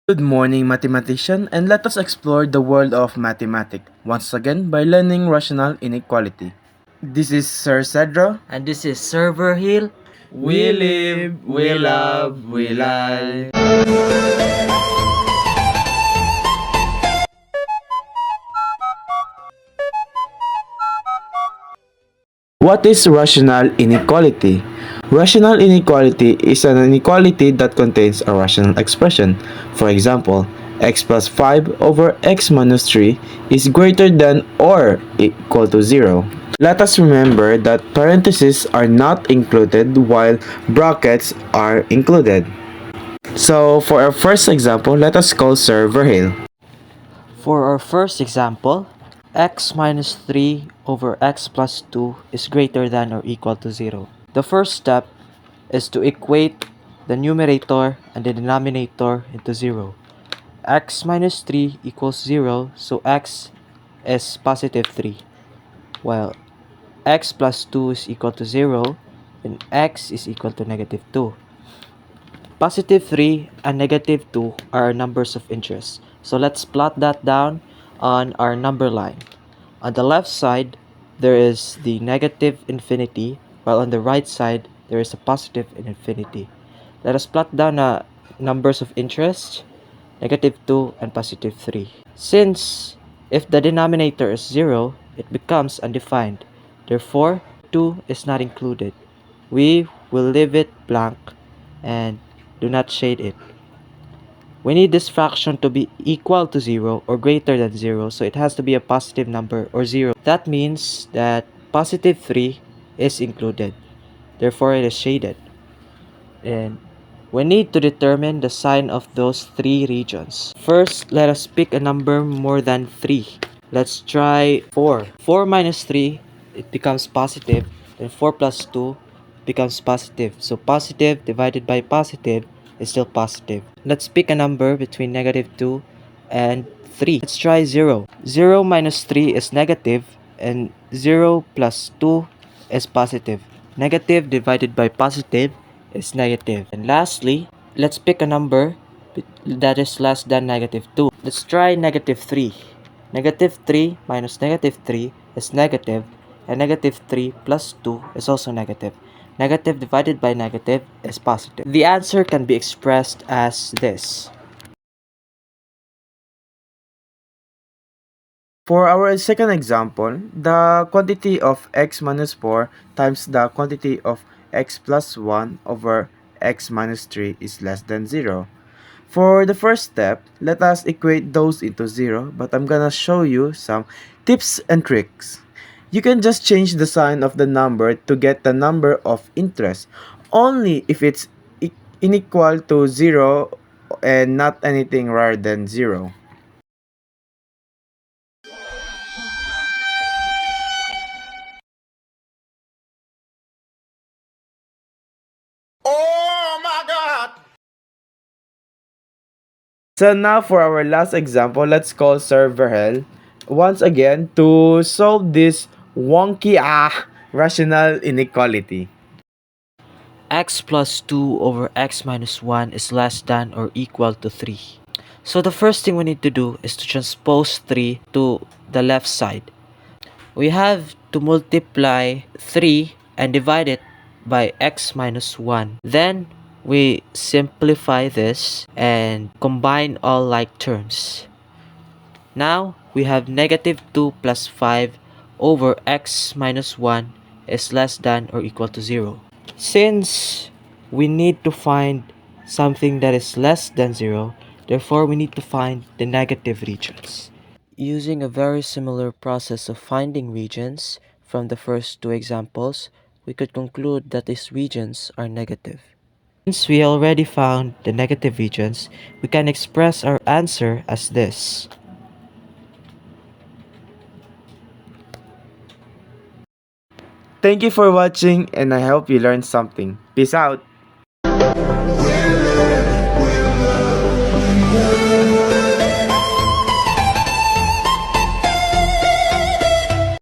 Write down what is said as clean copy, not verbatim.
Good morning, mathematician, and let us explore the world of mathematics once again by learning rational inequality. This is Sir Cedro. And this is Sir Vergil. We live, we love, we lie. What is rational inequality? Rational inequality is an inequality that contains a rational expression. For example, x plus 5 over x minus 3 is greater than or equal to 0. Let us remember that parentheses are not included while brackets are included. So for our first example, let us call Sir Vergil. For our first example, x minus 3 over x plus 2 is greater than or equal to 0. The first step is to equate the numerator and the denominator into 0. X minus 3 equals 0, so x is positive 3, while x plus 2 is equal to 0, and x is equal to negative 2. Positive 3 and negative 2 are numbers of interest. So let's plot that down on our number line. On the left side, there is the negative infinity, while on the right side, there is a positive infinity. Let us plot down numbers of interest, negative 2 and positive 3. Since if the denominator is 0, it becomes undefined. Therefore, 2 is not included. We will leave it blank and do not shade it. We need this fraction to be equal to 0 or greater than 0, so it has to be a positive number or 0. That means that positive 3 is included. Therefore, it is shaded. And we need to determine the sign of those three regions. First, let us pick a number more than 3. Let's try 4. 4 minus 3, it becomes positive. Then 4 plus 2 becomes positive. So positive divided by positive is still positive. Let's pick a number between negative 2 and 3. Let's try 0. 0 minus 3 is negative, and 0 plus 2 is positive. Negative divided by positive is negative. And lastly, let's pick a number that is less than negative 2. Let's try negative 3. Negative 3 minus negative 3 is negative, and negative 3 plus 2 is also negative. Negative divided by negative is positive. The answer can be expressed as this. For our second example, the quantity of x minus 4 times the quantity of x plus 1 over x minus 3 is less than 0. For the first step, let us equate those into 0, but I'm gonna show you some tips and tricks. You can just change the sign of the number to get the number of interest, only if it's unequal to 0 and not anything rather than 0. So now for our last example, let's call Sir Vergel once again to solve this wonky rational inequality. X plus 2 over x minus 1 is less than or equal to 3. So the first thing we need to do is to transpose 3 to the left side. We have to multiply 3 and divide it by x minus 1. Then we simplify this and combine all like terms. Now we have negative 2 plus 5 over x minus 1 is less than or equal to 0. Since we need to find something that is less than 0, therefore we need to find the negative regions. Using a very similar process of finding regions from the first two examples, we could conclude that these regions are negative. Since we already found the negative regions, we can express our answer as this. Thank you for watching and I hope you learned something. Peace out!